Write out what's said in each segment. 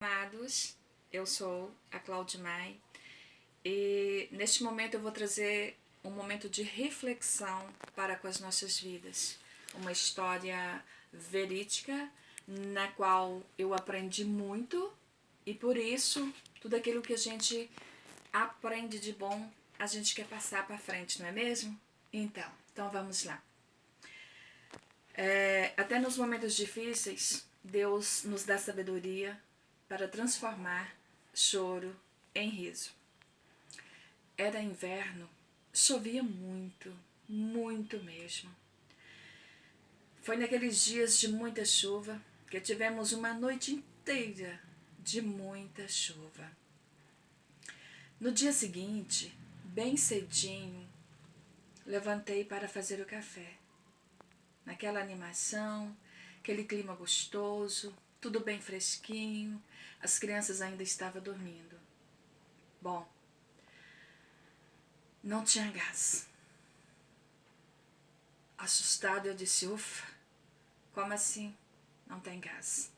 Amados, eu sou a Claudimai e neste momento eu vou trazer um momento de reflexão para com as nossas vidas. Uma história verídica na qual eu aprendi muito e por isso tudo aquilo que a gente aprende de bom a gente quer passar para frente, não é mesmo? Então vamos lá. Até nos momentos difíceis, Deus nos dá sabedoria para transformar choro em riso. Era inverno, chovia muito, muito mesmo. Foi naqueles dias de muita chuva que tivemos uma noite inteira de muita chuva. No dia seguinte, bem cedinho, levantei para fazer o café. Naquela animação, aquele clima gostoso, tudo bem fresquinho, as crianças ainda estavam dormindo. Bom, não tinha gás. Assustado, eu disse, ufa, como assim não tem gás?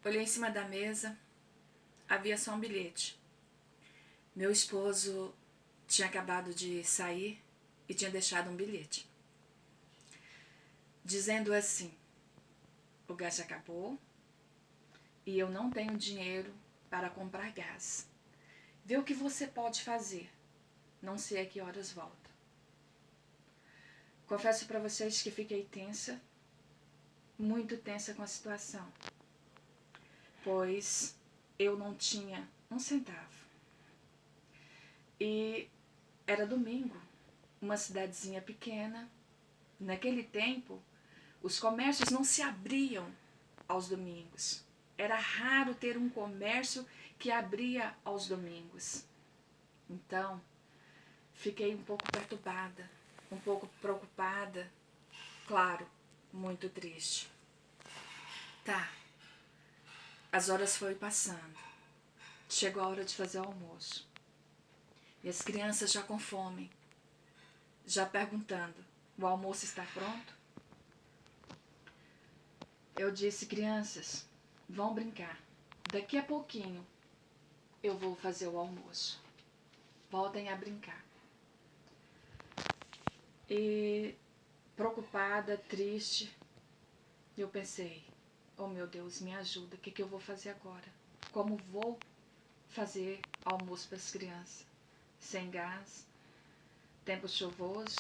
Olhei em cima da mesa, havia só um bilhete. Meu esposo tinha acabado de sair e tinha deixado um bilhete, dizendo assim, o gás acabou e eu não tenho dinheiro para comprar gás. Vê o que você pode fazer, não sei a que horas volta. Confesso para vocês que fiquei tensa, muito tensa com a situação, pois eu não tinha um centavo. E era domingo, uma cidadezinha pequena. Naquele tempo, os comércios não se abriam aos domingos. Era raro ter um comércio que abria aos domingos. Então, fiquei um pouco perturbada, um pouco preocupada, claro, muito triste. Tá, as horas foram passando. Chegou a hora de fazer o almoço. E as crianças já com fome, já perguntando, o almoço está pronto? Eu disse, crianças, vão brincar. Daqui a pouquinho eu vou fazer o almoço. Voltem a brincar. E preocupada, triste, eu pensei, oh meu Deus, me ajuda, o que eu vou fazer agora? Como vou fazer almoço para as crianças? Sem gás, tempo chuvoso,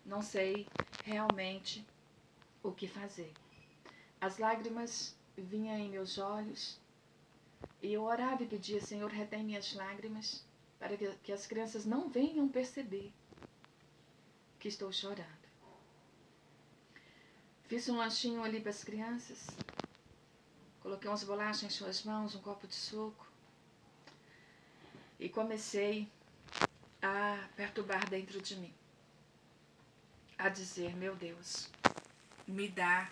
não sei realmente o que fazer. As lágrimas vinham em meus olhos e eu orava e pedia, Senhor, retém minhas lágrimas para que as crianças não venham perceber que estou chorando. Fiz um lanchinho ali para as crianças, coloquei umas bolachas em suas mãos, um copo de suco e comecei a perturbar dentro de mim, a dizer, meu Deus, me dá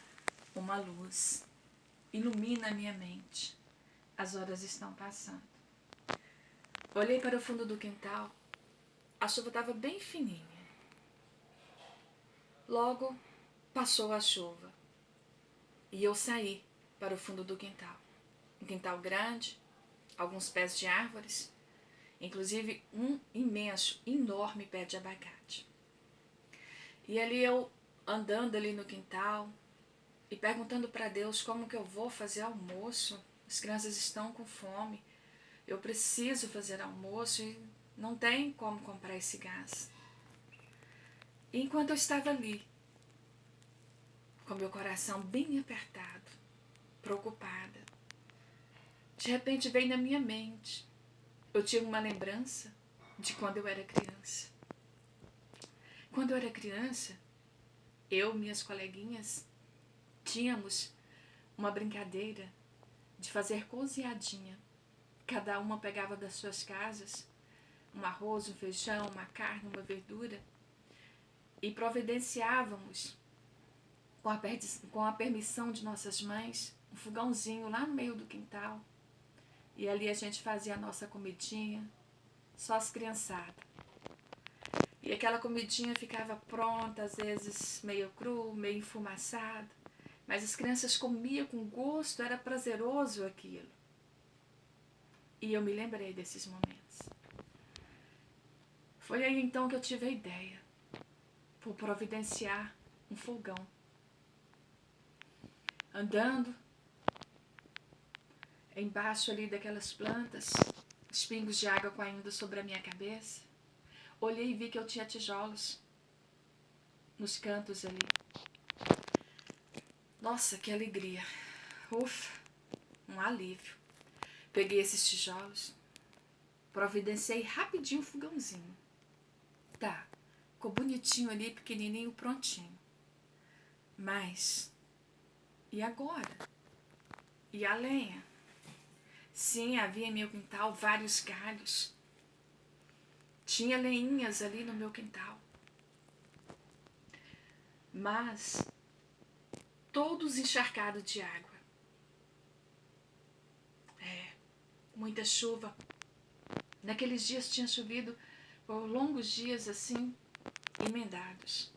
uma luz, ilumina a minha mente, as horas estão passando. Olhei para o fundo do quintal, a chuva estava bem fininha. Logo passou a chuva e eu saí para o fundo do quintal. Um quintal grande, alguns pés de árvores, inclusive um imenso, enorme pé de abacate. E ali eu andando ali no quintal e perguntando para Deus como que eu vou fazer almoço. As crianças estão com fome, eu preciso fazer almoço e não tem como comprar esse gás. E enquanto eu estava ali, com meu coração bem apertado, preocupada, de repente veio na minha mente, eu tive uma lembrança de quando eu era criança. Quando eu era criança, eu e minhas coleguinhas tínhamos uma brincadeira de fazer cozinhadinha. Cada uma pegava das suas casas um arroz, um feijão, uma carne, uma verdura e providenciávamos, com a permissão de nossas mães, um fogãozinho lá no meio do quintal. E ali a gente fazia a nossa comidinha, só as criançadas. E aquela comidinha ficava pronta, às vezes meio cru, meio enfumaçada. Mas as crianças comiam com gosto, era prazeroso aquilo. E eu me lembrei desses momentos. Foi aí então que eu tive a ideia, por providenciar um fogão. Andando embaixo ali daquelas plantas, os pingos de água caindo sobre a minha cabeça, olhei e vi que eu tinha tijolos nos cantos ali. Nossa, que alegria! Ufa, um alívio. Peguei esses tijolos, providenciei rapidinho um fogãozinho. Tá, ficou bonitinho ali, pequenininho, prontinho. Mas, e agora? E a lenha? Sim, havia em meu quintal vários galhos. Tinha leinhas ali no meu quintal. Mas, todos encharcados de água. Muita chuva. Naqueles dias tinha chovido por longos dias assim, emendados.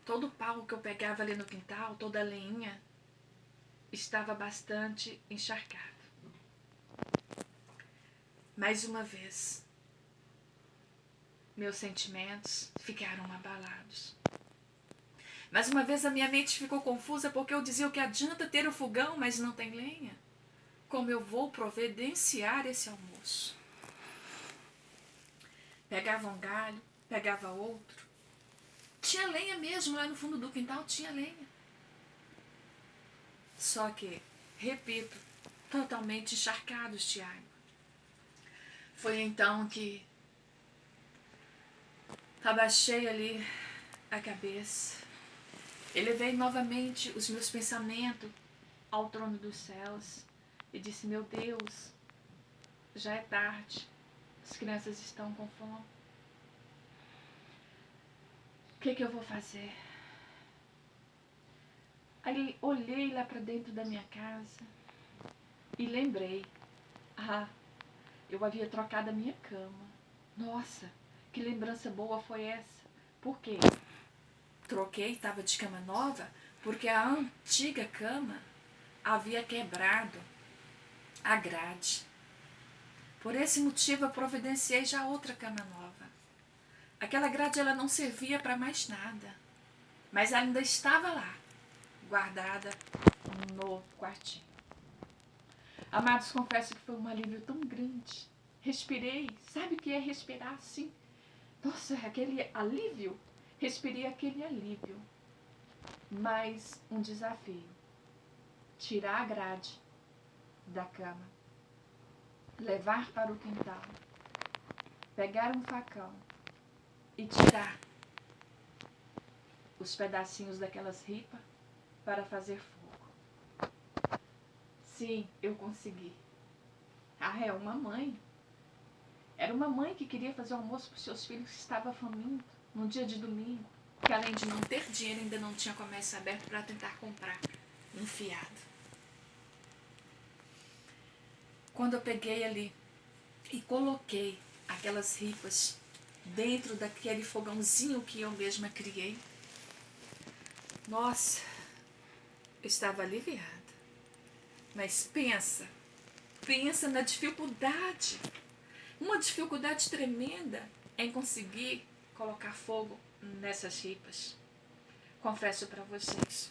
Todo o pau que eu pegava ali no quintal, toda a leinha, estava bastante encharcado. Mais uma vez, meus sentimentos ficaram abalados. Mais uma vez a minha mente ficou confusa porque eu dizia o que adianta ter o fogão, mas não tem lenha. Como eu vou providenciar esse almoço? Pegava um galho, pegava outro. Tinha lenha mesmo, lá no fundo do quintal tinha lenha. Só que, repito, totalmente encharcados de água. Foi então que abaixei ali a cabeça. Elevei novamente os meus pensamentos ao trono dos céus e disse: meu Deus, já é tarde, as crianças estão com fome. O que eu vou fazer? Aí olhei lá para dentro da minha casa e lembrei: eu havia trocado a minha cama. Nossa, que lembrança boa foi essa. Por quê? Troquei, estava de cama nova, porque a antiga cama havia quebrado a grade. Por esse motivo eu providenciei já outra cama nova. Aquela grade ela não servia para mais nada, mas ainda estava lá, guardada no quartinho. Amados, confesso que foi um alívio tão grande. Respirei, sabe o que é respirar assim? Nossa, aquele alívio, respirei aquele alívio. Mas um desafio, tirar a grade da cama, levar para o quintal, pegar um facão e tirar os pedacinhos daquelas ripas para fazer fogo. Sim, eu consegui. É uma mãe. Era uma mãe que queria fazer almoço para os seus filhos que estava faminto num dia de domingo, que além de não ter dinheiro ainda não tinha comércio aberto para tentar comprar um fiado. Quando eu peguei ali e coloquei aquelas ripas dentro daquele fogãozinho que eu mesma criei, nossa, eu estava aliviada. Mas pensa na dificuldade. Uma dificuldade tremenda em conseguir colocar fogo nessas ripas. Confesso para vocês,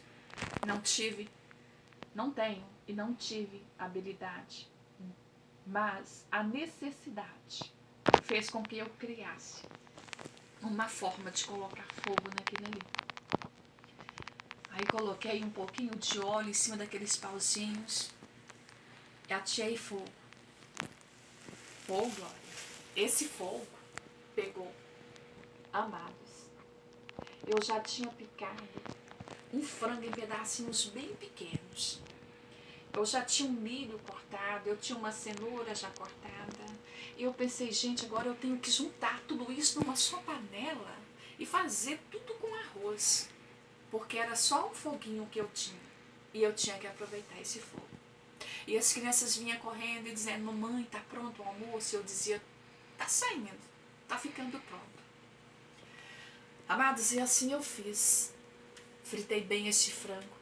não tenho e não tive habilidade, mas a necessidade fez com que eu criasse uma forma de colocar fogo naquilo ali. Aí coloquei um pouquinho de óleo em cima daqueles pauzinhos e ateei fogo. Fogo, olha, esse fogo pegou. Amados, eu já tinha picado um frango em pedacinhos bem pequenos. Eu já tinha um milho cortado, eu tinha uma cenoura já cortada. E eu pensei, gente, agora eu tenho que juntar tudo isso numa só panela e fazer tudo com arroz. Porque era só um foguinho que eu tinha. E eu tinha que aproveitar esse fogo. E as crianças vinham correndo e dizendo: mamãe, tá pronto o almoço? E eu dizia: tá saindo, tá ficando pronto. Amados, e assim eu fiz. Fritei bem este frango.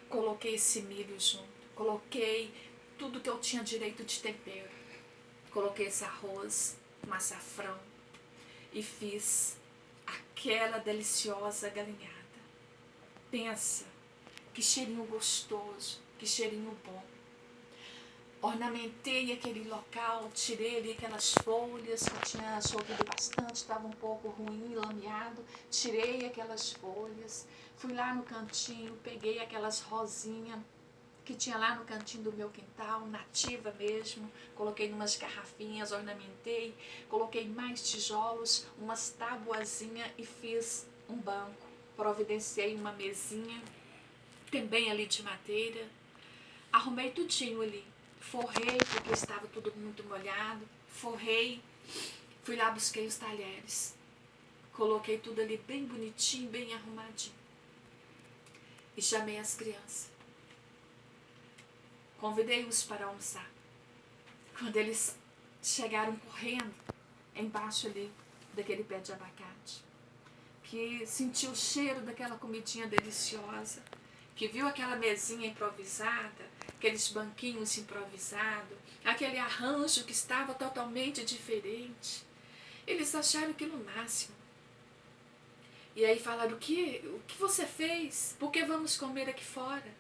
Coloquei esse milho junto, coloquei tudo que eu tinha direito de tempero. Coloquei esse arroz, um açafrão e fiz aquela deliciosa galinhada. Pensa, que cheirinho gostoso, que cheirinho bom. Ornamentei aquele local, tirei ali aquelas folhas que tinha chovido bastante, estava um pouco ruim, lameado. Tirei aquelas folhas, fui lá no cantinho, peguei aquelas rosinhas que tinha lá no cantinho do meu quintal, nativa mesmo, coloquei numas garrafinhas, ornamentei, coloquei mais tijolos, umas tabuazinhas e fiz um banco. Providenciei uma mesinha, também ali de madeira, arrumei tudinho ali, forrei porque estava tudo muito molhado, forrei, fui lá, busquei os talheres, coloquei tudo ali bem bonitinho, bem arrumadinho e chamei as crianças. Convidei-os para almoçar. Quando eles chegaram correndo embaixo ali daquele pé de abacate, que sentiu o cheiro daquela comidinha deliciosa, que viu aquela mesinha improvisada, aqueles banquinhos improvisados, aquele arranjo que estava totalmente diferente, eles acharam aquilo o máximo. E aí falaram, o que você fez? Por que vamos comer aqui fora?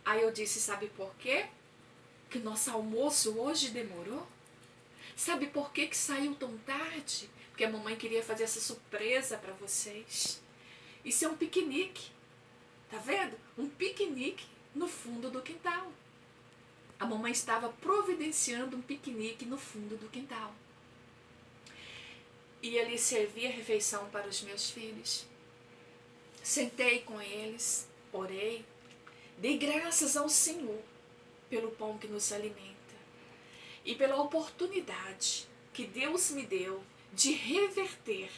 Aí eu disse, sabe por quê? Que nosso almoço hoje demorou? Sabe por que saiu tão tarde? Porque a mamãe queria fazer essa surpresa para vocês. Isso é um piquenique. Tá vendo? Um piquenique no fundo do quintal. A mamãe estava providenciando um piquenique no fundo do quintal. E ali servia a refeição para os meus filhos. Sentei com eles, orei, dei graças ao Senhor pelo pão que nos alimenta e pela oportunidade que Deus me deu de reverter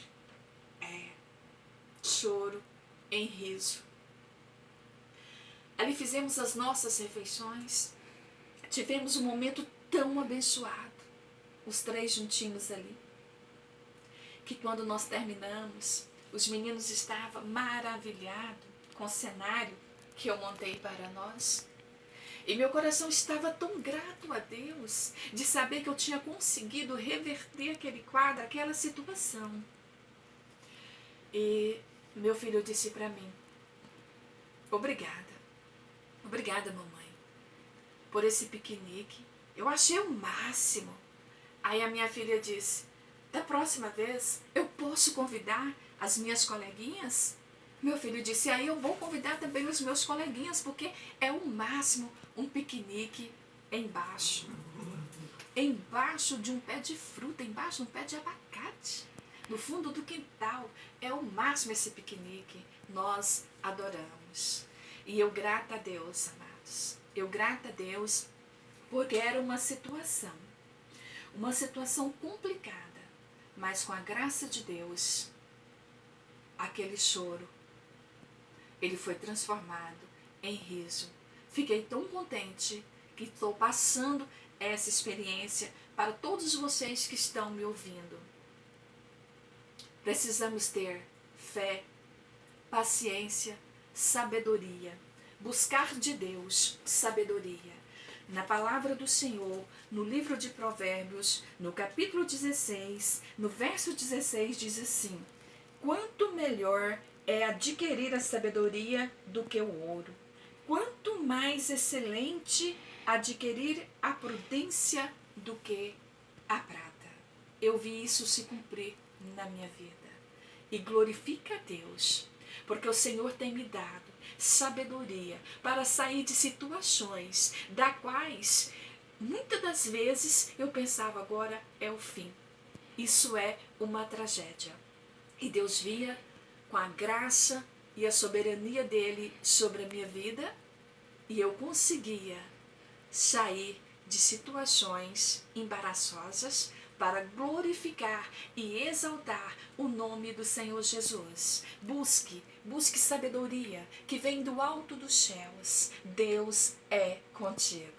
choro em riso. Ali fizemos as nossas refeições, tivemos um momento tão abençoado, os três juntinhos ali, que quando nós terminamos, os meninos estavam maravilhados com o cenário que eu montei para nós. E meu coração estava tão grato a Deus de saber que eu tinha conseguido reverter aquele quadro, aquela situação. E meu filho disse para mim, obrigada, mamãe, por esse piquenique. Eu achei o máximo. Aí a minha filha disse, da próxima vez eu posso convidar as minhas coleguinhas? Meu filho disse, aí eu vou convidar também os meus coleguinhas, porque é o máximo um piquenique embaixo de um pé de fruta, embaixo de um pé de abacate, no fundo do quintal. É o máximo esse piquenique. Nós adoramos. E eu grata a Deus, amados. Eu grata a Deus porque era uma situação complicada, mas com a graça de Deus, aquele choro, ele foi transformado em riso. Fiquei tão contente que estou passando essa experiência para todos vocês que estão me ouvindo. Precisamos ter fé, paciência, sabedoria. Buscar de Deus sabedoria. Na palavra do Senhor, no livro de Provérbios, no capítulo 16, no verso 16, diz assim, quanto melhor é adquirir a sabedoria do que o ouro, quanto mais excelente adquirir a prudência do que a prata. Eu vi isso se cumprir na minha vida. E glorifica a Deus, porque o Senhor tem me dado sabedoria para sair de situações das quais muitas das vezes eu pensava, agora é o fim. Isso é uma tragédia. E Deus via com a graça e a soberania dele sobre a minha vida, e eu conseguia sair de situações embaraçosas para glorificar e exaltar o nome do Senhor Jesus. Busque sabedoria que vem do alto dos céus. Deus é contigo.